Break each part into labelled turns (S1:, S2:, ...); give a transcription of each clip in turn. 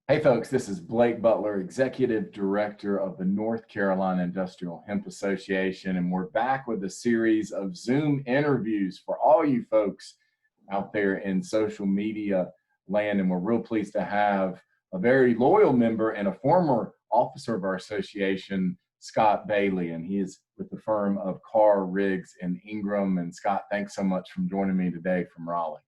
S1: Hey folks, this is Blake Butler, Executive Director of the North Carolina Industrial Hemp Association, and we're back with a series of Zoom interviews for all you folks out there in social media land, and we're real pleased to have a very loyal member and a former officer of our association, Scott Bailey, and he is with the firm of Carr, Riggs, and Ingram. And Scott, thanks so much for joining me today from Raleigh.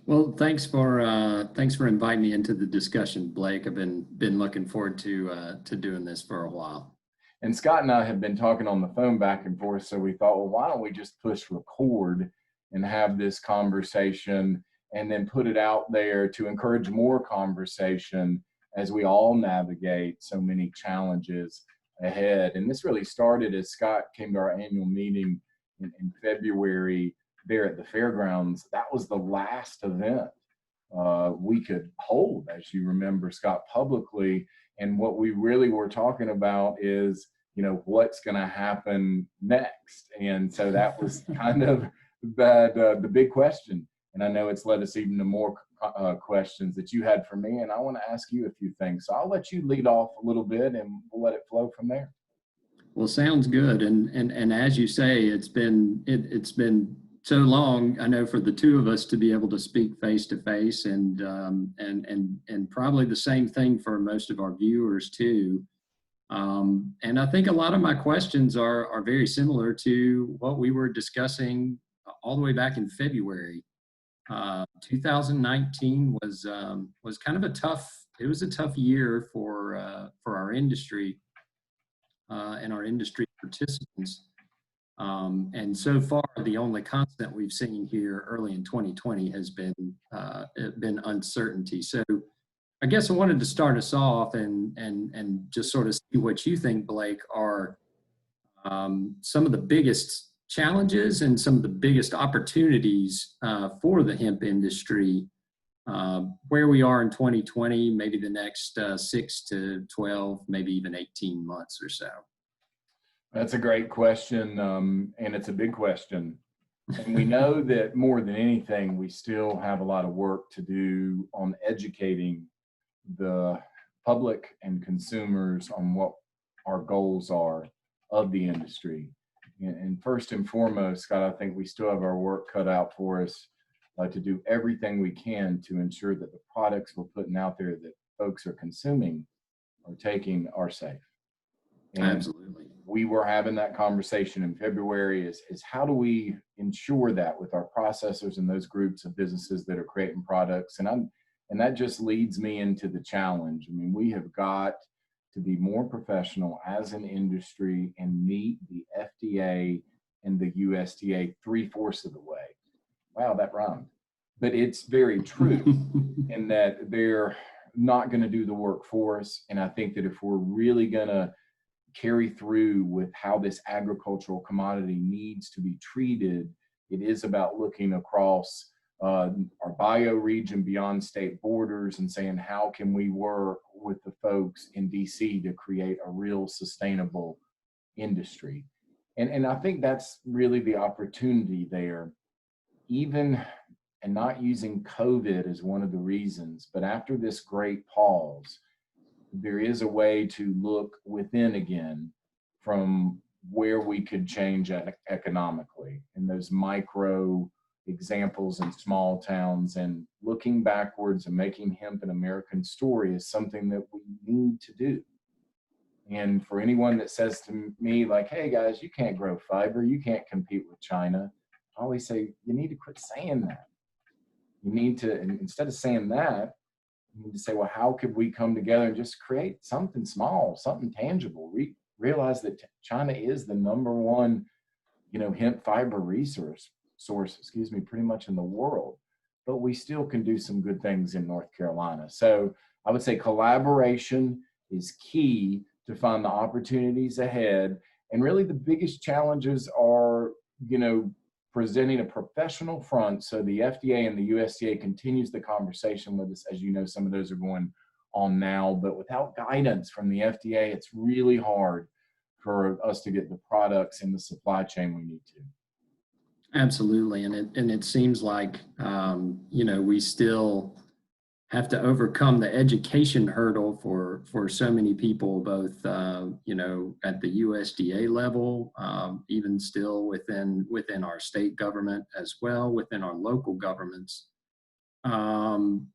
S2: Well, thanks for inviting me into the discussion, Blake. I've been looking forward to doing this for a while.
S1: And Scott and I have been talking on the phone back and forth, so we thought, well, why don't we just push record and have this conversation and then put it out there to encourage more conversation as we all navigate so many challenges ahead. And this really started as Scott came to our annual meeting in February there at the fairgrounds. That was the last event we could hold, as you remember, Scott, publicly. And what we really were talking about is, what's going to happen next. And so that was kind of the big question. And I know it's led us even to more questions that you had for me. And I want to ask you a few things. So I'll let you lead off a little bit and we'll let it flow from there.
S2: Well, sounds good. And as you say, it's been so long, I know, for the two of us to be able to speak face to face, and probably the same thing for most of our viewers too. And I think a lot of my questions are very similar to what we were discussing all the way back in February. 2019 was kind of a tough year for our industry and our industry participants. And so far, the only constant we've seen here early in 2020 has been uncertainty. So I guess I wanted to start us off and just sort of see what you think, Blake, are some of the biggest challenges and some of the biggest opportunities for the hemp industry, where we are in 2020, maybe the next 6 to 12, maybe even 18 months or so.
S1: That's a great question, and it's a big question. And we know that more than anything, we still have a lot of work to do on educating the public and consumers on what our goals are of the industry. And first and foremost, Scott, I think we still have our work cut out for us to do everything we can to ensure that the products we're putting out there that folks are consuming or taking are safe. And
S2: absolutely.
S1: We were having that conversation in February is how do we ensure that with our processors and those groups of businesses that are creating products? And that just leads me into the challenge. I mean, we have got to be more professional as an industry and meet the FDA and the USDA 3/4 of the way. Wow, that rhymed. But it's very true in that they're not going to do the work for us. And I think that if we're really going to carry through with how this agricultural commodity needs to be treated, it is about looking across our bioregion beyond state borders and saying, how can we work with the folks in DC to create a real sustainable industry? And I think that's really the opportunity there, even and not using COVID as one of the reasons, but after this great pause, there is a way to look within again from where we could change economically in those micro examples in small towns, and looking backwards and making hemp an American story is something that we need to do. And for anyone that says to me like, hey guys, you can't grow fiber, you can't compete with China, I always say, you need to quit saying that. You need to, and instead of saying that, you need to say, well, how could we come together and just create something small, something tangible? Realize that China is the #1, hemp fiber source, pretty much in the world. But we still can do some good things in North Carolina. So I would say collaboration is key to find the opportunities ahead. And really the biggest challenges are, presenting a professional front so the FDA and the USDA continues the conversation with us. As you know, some of those are going on now, but without guidance from the FDA, it's really hard for us to get the products in the supply chain we need to.
S2: Absolutely, and it seems like we still have to overcome the education hurdle for so many people, both you know, at the USDA level, even still within our state government as well, within our local governments, um,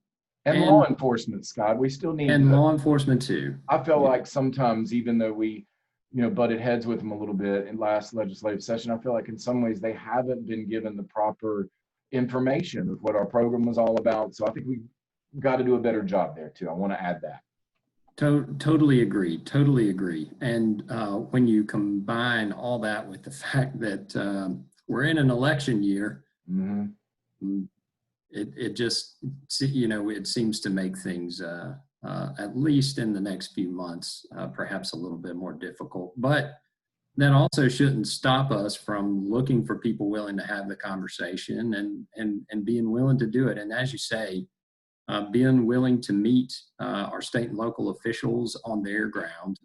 S1: And law
S2: and
S1: enforcement, Scott, we still need
S2: and
S1: to,
S2: law enforcement too.
S1: I feel
S2: Yeah,
S1: like sometimes, even though we, butted heads with them a little bit in last legislative session, I feel like in some ways they haven't been given the proper information of what our program was all about. So I think we've got to do a better job there too. I want to add that.
S2: totally agree. Totally agree. And when you combine all that with the fact that we're in an election year,
S1: Mm-hmm.
S2: mm, it just, you know, it seems to make things at least in the next few months perhaps a little bit more difficult. But that also shouldn't stop us from looking for people willing to have the conversation and being willing to do it. And as you say, being willing to meet our state and local officials on their ground,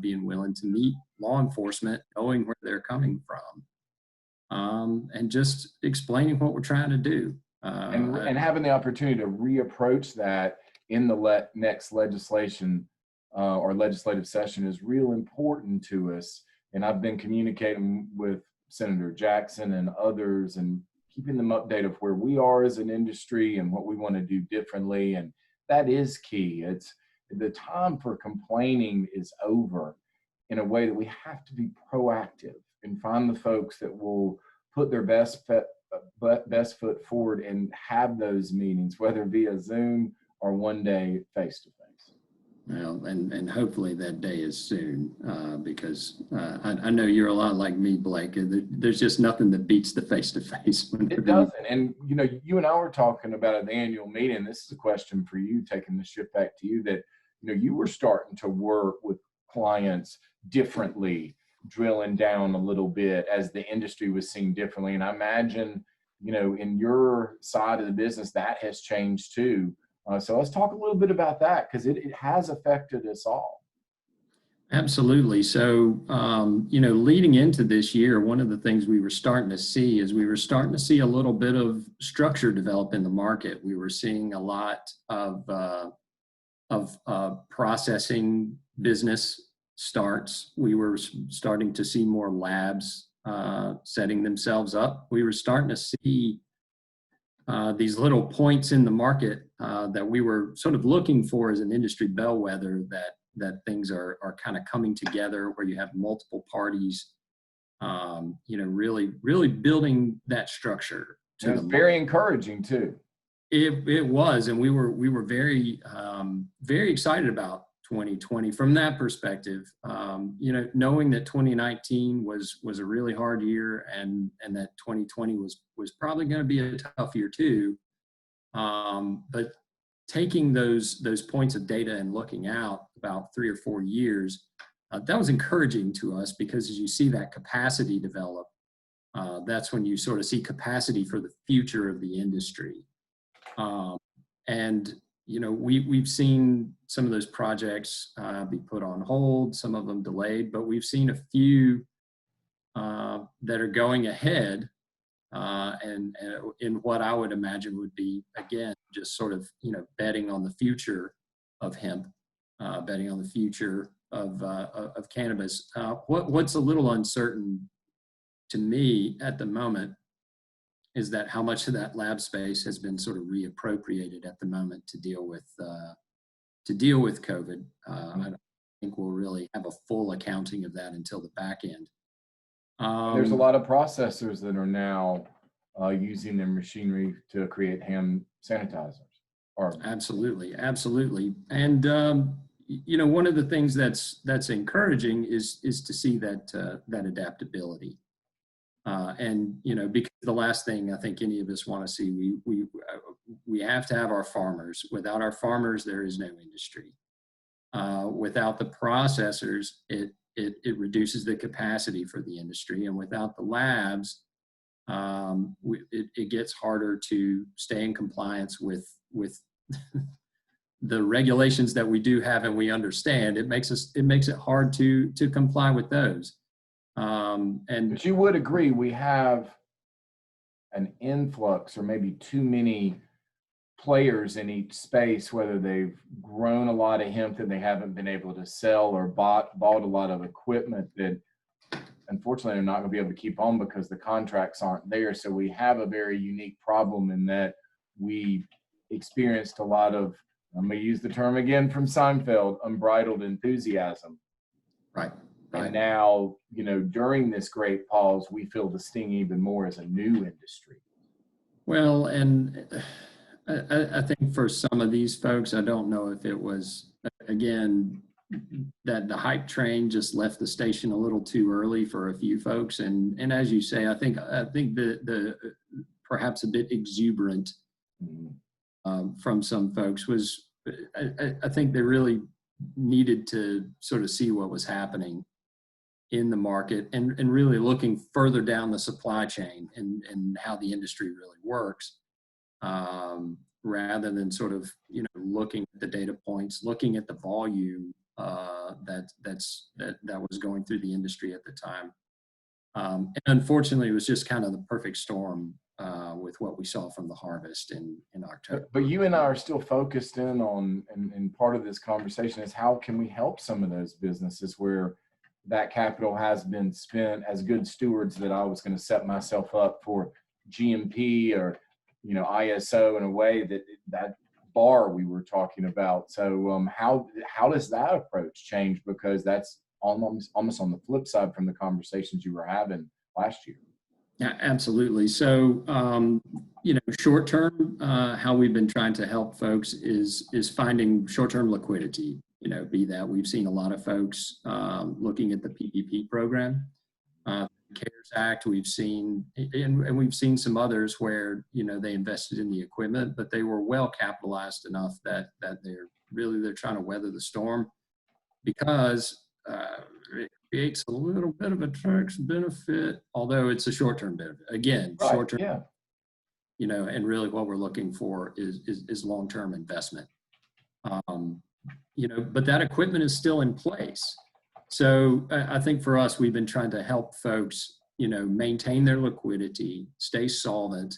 S2: being willing to meet law enforcement, knowing where they're coming from, and just explaining what we're trying to do.
S1: And having the opportunity to reapproach that in the next legislation or legislative session is real important to us. And I've been communicating with Senator Jackson and others and keeping them updated of where we are as an industry and what we want to do differently. And that is key. It's the time for complaining is over, in a way that we have to be proactive and find the folks that will put their best foot forward and have those meetings, whether via Zoom or one day face to face.
S2: Well, and hopefully that day is soon, because I know you're a lot like me, Blake. There's just nothing that beats the face to face.
S1: It doesn't. And you and I were talking about at the annual meeting. This is a question for you, taking the shift back to you, that you were starting to work with clients differently, drilling down a little bit as the industry was seen differently. And I imagine, in your side of the business, that has changed too. So let's talk a little bit about that, because it has affected us all.
S2: Absolutely. So, you know, leading into this year, one of the things we were starting to see is we were starting to see a little bit of structure develop in the market. We were seeing a lot of processing business starts. We were starting to see more labs setting themselves up. We were starting to see these little points in the market that we were sort of looking for as an industry bellwether, that things are kind of coming together, where you have multiple parties, you know, really building that structure to
S1: And
S2: the
S1: it's
S2: market.
S1: very encouraging too.
S2: It was, and we were very very excited about 2020 from that perspective. You know, knowing that 2019 was a really hard year, and that 2020 was probably going to be a tough year too. But taking those points of data and looking out about 3 or 4 years, that was encouraging to us, because as you see that capacity develop, that's when you sort of see capacity for the future of the industry. And you know, we've seen some of those projects be put on hold, some of them delayed, but we've seen a few that are going ahead, and in what I would imagine would be, again, just sort of, you know, betting on the future of hemp, betting on the future of cannabis. What's a little uncertain to me at the moment is that how much of that lab space has been sort of reappropriated at the moment to deal with COVID. I don't think we'll really have a full accounting of that until the back end.
S1: There's a lot of processors that are now using their machinery to create hand sanitizers.
S2: Absolutely. And you know, one of the things that's encouraging is to see that adaptability. And you know, because the last thing I think any of us want to see, we have to have our farmers. Without our farmers, there is no industry. Without the processors, it reduces the capacity for the industry, and without the labs, it gets harder to stay in compliance with the regulations that we do have and we understand. It makes it hard to comply with those.
S1: But you would agree we have an influx, or maybe too many players in each space, whether they've grown a lot of hemp that they haven't been able to sell, or bought a lot of equipment that unfortunately they're not going to be able to keep on because the contracts aren't there. So we have a very unique problem in that we experienced a lot of, I'm going to use the term again from Seinfeld, unbridled enthusiasm.
S2: Right.
S1: And now, during this great pause, we feel the sting even more as a new industry.
S2: Well, and I think for some of these folks, I don't know if it was, again, that the hype train just left the station a little too early for a few folks. And as you say, I think the perhaps a bit exuberant from some folks was, I think they really needed to sort of see what was happening in the market and really looking further down the supply chain and how the industry really works, rather than sort of, looking at the data points, looking at the volume that was going through the industry at the time. And unfortunately, it was just kind of the perfect storm with what we saw from the harvest in October.
S1: But you and I are still focused in on, and part of this conversation is how can we help some of those businesses where that capital has been spent as good stewards that I was going to set myself up for GMP or, ISO in a way that bar we were talking about. So how does that approach change? Because that's almost on the flip side from the conversations you were having last year.
S2: Yeah, absolutely. So, short term, how we've been trying to help folks is finding short-term liquidity. Be that we've seen a lot of folks looking at the PPP program, CARES Act. We've seen, and we've seen some others where they invested in the equipment, but they were well capitalized enough that they're trying to weather the storm, because it creates a little bit of a tax benefit, although it's a short-term benefit. Again,
S1: right,
S2: short-term,
S1: yeah.
S2: And really what we're looking for is long-term investment. But that equipment is still in place. So I think for us, we've been trying to help folks, maintain their liquidity, stay solvent,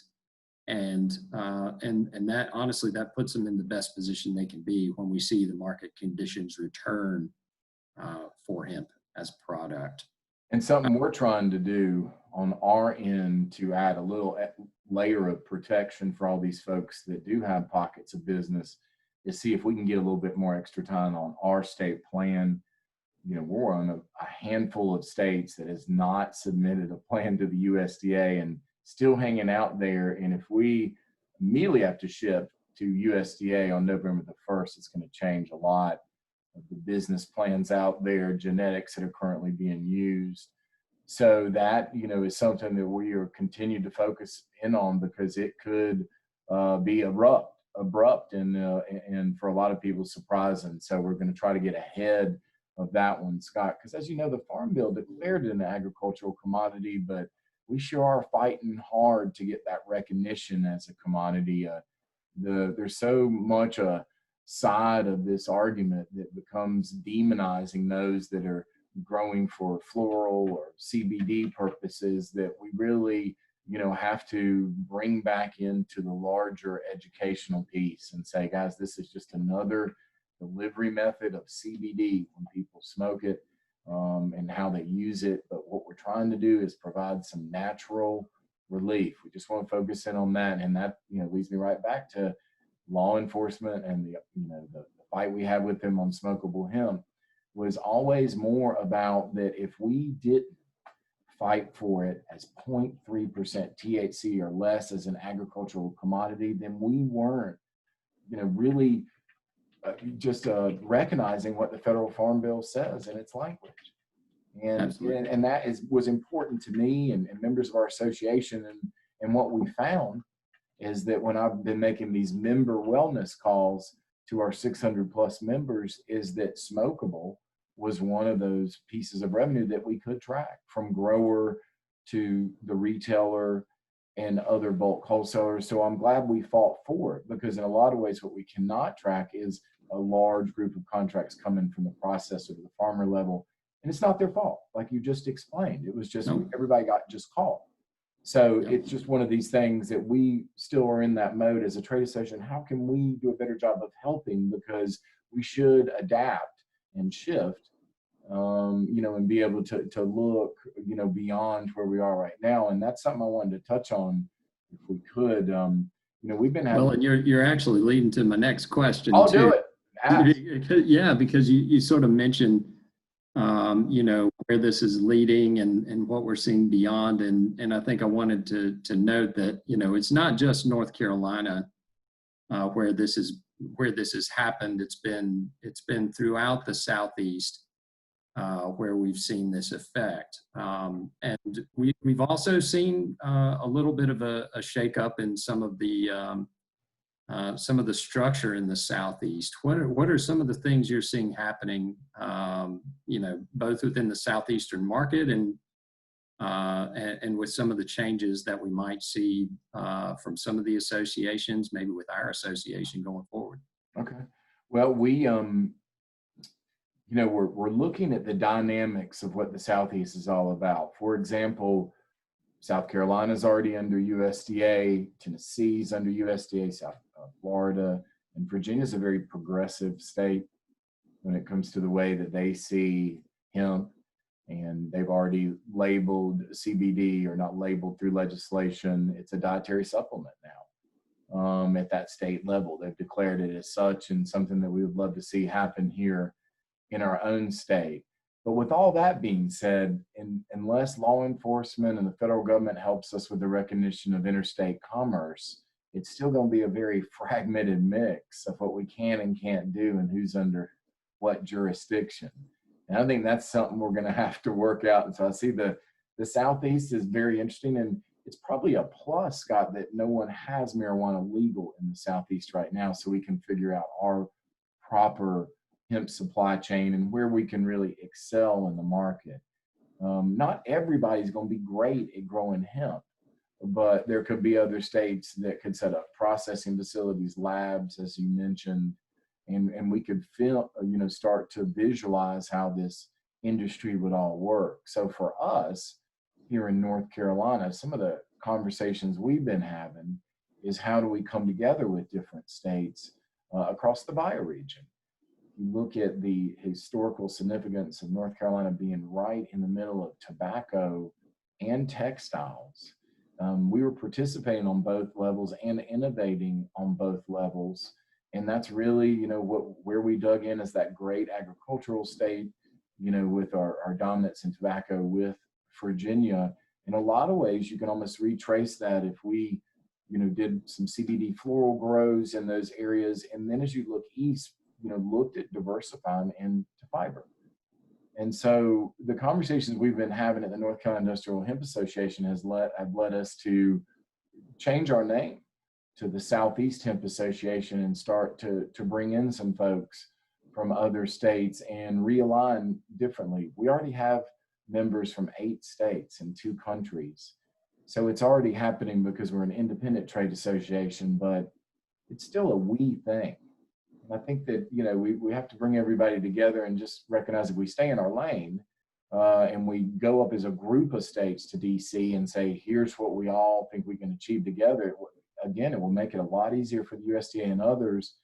S2: and that honestly, that puts them in the best position they can be when we see the market conditions return for hemp as a product.
S1: And something we're trying to do on our end to add a little layer of protection for all these folks that do have pockets of business is see if we can get a little bit more extra time on our state plan. We're on a handful of states that has not submitted a plan to the USDA and still hanging out there. And if we immediately have to ship to USDA on November the 1st, it's going to change a lot of the business plans out there, genetics that are currently being used. So that, is something that we are continuing to focus in on, because it could be abrupt and for a lot of people surprising. So we're going to try to get ahead of that one, Scott, because as you know, the Farm Bill declared it an agricultural commodity, but we sure are fighting hard to get that recognition as a commodity. There's so much a side of this argument that becomes demonizing those that are growing for floral or CBD purposes that we really, have to bring back into the larger educational piece and say, guys, this is just another delivery method of CBD when people smoke it, and how they use it. But what we're trying to do is provide some natural relief. We just want to focus in on that. And that, leads me right back to law enforcement and the fight we had with them on smokable hemp was always more about that if we didn't fight for it as 0.3% THC or less as an agricultural commodity, then we weren't, really just recognizing what the federal Farm Bill says in its language. And that was important to me and members of our association. And what we found is that when I've been making these member wellness calls to our 600 plus members, is that smokable was one of those pieces of revenue that we could track from grower to the retailer and other bulk wholesalers. So I'm glad we fought for it, because in a lot of ways, what we cannot track is a large group of contracts coming from the processor to the farmer level. And it's not their fault. Like you just explained, it was just everybody got just caught. So
S2: Yep.
S1: it's just one of these things that we still are in that mode as a trade association. How can we do a better job of helping? Because we should adapt and shift, and be able to look, beyond where we are right now. And that's something I wanted to touch on, if we could. We've been
S2: Well,
S1: having.
S2: and you're actually leading to my next question
S1: I'll do
S2: too.
S1: it. Ask.
S2: Yeah, because you sort of mentioned, where this is leading and what we're seeing beyond. And I think I wanted to note that, it's not just North Carolina where this has happened. It's been throughout the Southeast where we've seen this effect. And we've also seen a little bit of a shakeup in some of the structure in the Southeast. What are some of the things you're seeing happening, both within the Southeastern market and with some of the changes that we might see from some of the associations, maybe with our association going forward?
S1: Okay. Well, we're looking at the dynamics of what the Southeast is all about. For example, South Carolina is already under USDA, Tennessee's under USDA, South Florida, and Virginia is a very progressive state when it comes to the way that they see hemp. And they've already labeled CBD, or not labeled through legislation, it's a dietary supplement now. At that state level, they've declared it as such, and something that we would love to see happen here in our own state. But with all that being said, unless law enforcement and the federal government helps us with the recognition of interstate commerce, it's still going to be a very fragmented mix of what we can and can't do and who's under what jurisdiction. And I think that's something we're going to have to work out. And so I see the Southeast is very interesting, and it's probably a plus, Scott, that no one has marijuana legal in the Southeast right now, so we can figure out our proper hemp supply chain and where we can really excel in the market. Not everybody's going to be great at growing hemp, but there could be other states that could set up processing facilities, labs, as you mentioned, and we could start to visualize how this industry would all work. So for us here in North Carolina, some of the conversations we've been having is how do we come together with different states across the bioregion. You look at the historical significance of North Carolina being right in the middle of tobacco and textiles. We were participating on both levels and innovating on both levels. And that's really, where we dug in as that great agricultural state, with our dominance in tobacco with Virginia. In a lot of ways, you can almost retrace that if we, did some CBD floral grows in those areas. And then as you look east, looked at diversifying into fiber. And so the conversations we've been having at the North Carolina Industrial Hemp Association have led us to change our name to the Southeast Hemp Association and start to bring in some folks from other states and realign differently. We already have members from 8 states and 2 countries. So it's already happening because we're an independent trade association, but it's still a we thing. And I think that, we have to bring everybody together and just recognize if we stay in our lane and we go up as a group of states to DC and say, here's what we all think we can achieve together. Again, it will make it a lot easier for the USDA and others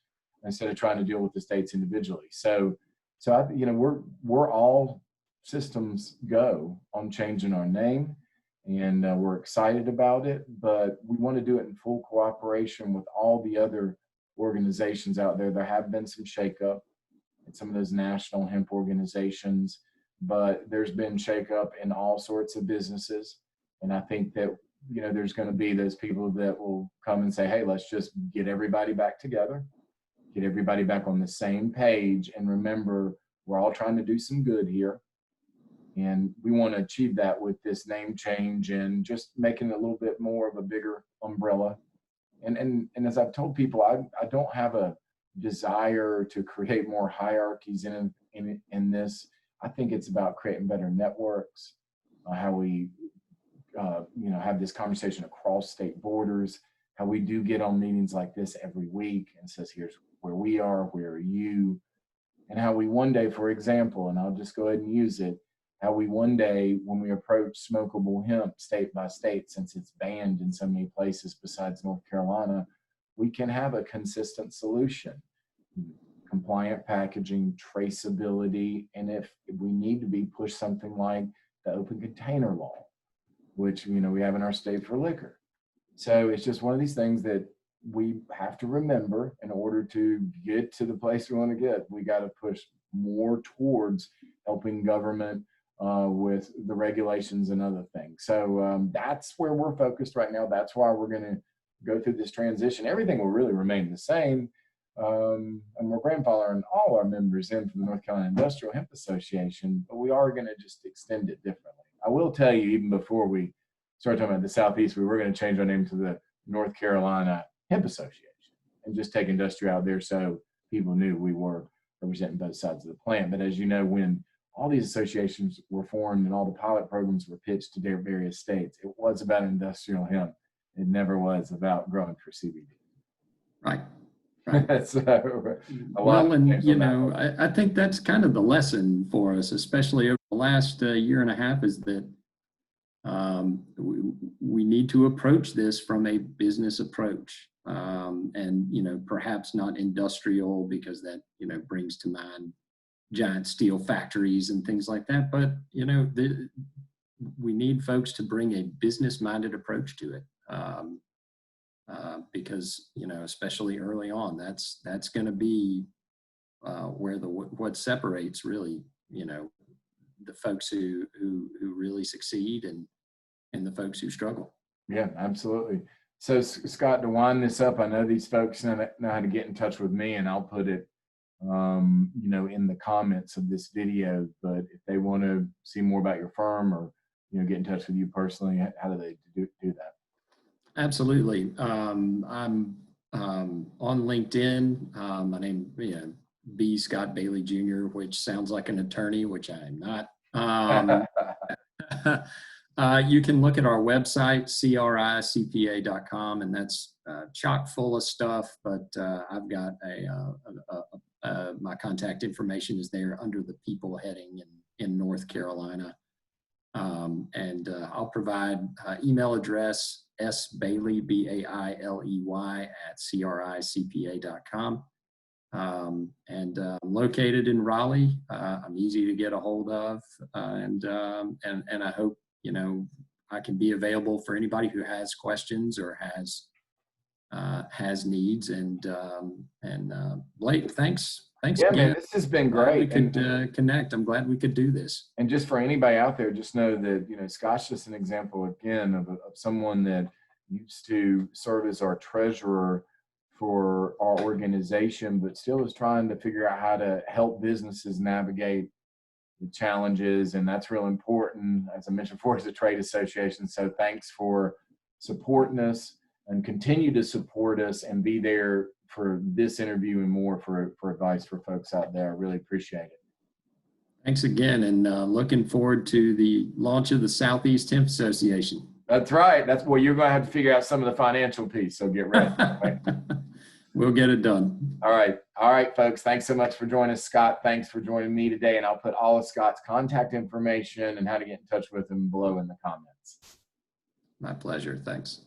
S1: instead of trying to deal with the states individually. So we're all systems go on changing our name, and we're excited about it, but we want to do it in full cooperation with all the other organizations out there. There have been some shakeup in some of those national hemp organizations, but there's been shakeup in all sorts of businesses. And I think that, there's going to be those people that will come and say, hey, let's just get everybody back together, get everybody back on the same page. And remember, we're all trying to do some good here. And we want to achieve that with this name change and just making it a little bit more of a bigger umbrella. And as I've told people, I don't have a desire to create more hierarchies in this. I think it's about creating better networks, how we have this conversation across state borders, how we do get on meetings like this every week and says, here's where we are, where are you, and how we one day, for example, and I'll just go ahead and use it, how we one day, when we approach smokable hemp state by state, since it's banned in so many places besides North Carolina, we can have a consistent solution. Compliant packaging, traceability, and if we need to be push something like the open container law, which we have in our state for liquor. So it's just one of these things that we have to remember in order to get to the place we want to get. We got to push more towards helping government with the regulations and other things. So that's where we're focused right now. That's why we're going to go through this transition. Everything will really remain the same. And we're grandfathering all our members in from the North Carolina Industrial Hemp Association, but we are going to just extend it differently. I will tell you, even before we start talking about the Southeast, we were going to change our name to the North Carolina Hemp Association and just take industry out there so people knew we were representing both sides of the plant. But as you know, when all these associations were formed and all the pilot programs were pitched to their various states, it was about industrial hemp. It never was about growing for CBD.
S2: Right. Right.
S1: So,
S2: well, and I think that's kind of the lesson for us, especially over the last year and a half, is that we need to approach this from a business approach, and perhaps not industrial, because that brings to mind giant steel factories and things like that. But we need folks to bring a business-minded approach to it. Because especially early on, that's going to be where what separates really the folks who really succeed and the folks who struggle.
S1: Yeah, absolutely. So Scott, to wind this up, I know these folks know how to get in touch with me, and I'll put it in the comments of this video. But if they want to see more about your firm or get in touch with you personally, how do they do that?
S2: Absolutely. I'm on LinkedIn. My name, B. Scott Bailey Jr., which sounds like an attorney, which I am not. You can look at our website, cricpa.com, and that's chock full of stuff. But I've got my contact information is there under the people heading in North Carolina. And I'll provide email address, sbailey, BAILEY, @cricpa.com. And I'm located in Raleigh. I'm easy to get a hold of, and I hope I can be available for anybody who has questions or has needs. And Blake, thanks
S1: Yeah,
S2: again.
S1: man, this has been great.
S2: We could connect. I'm glad we could do this.
S1: And just for anybody out there, just know that Scott's just an example again of someone that used to serve as our treasurer for our organization, but still is trying to figure out how to help businesses navigate the challenges. And that's real important, as I mentioned before, as a trade association. So thanks for supporting us, and continue to support us and be there for this interview and more for advice for folks out there. I really appreciate it.
S2: Thanks again, and looking forward to the launch of the Southeast Hemp Association.
S1: That's right. That's where you're going to have to figure out some of the financial piece. So get ready. Right?
S2: We'll get it done.
S1: All right, folks. Thanks so much for joining us, Scott. Thanks for joining me today. And I'll put all of Scott's contact information and how to get in touch with him below in the comments.
S2: My pleasure. Thanks.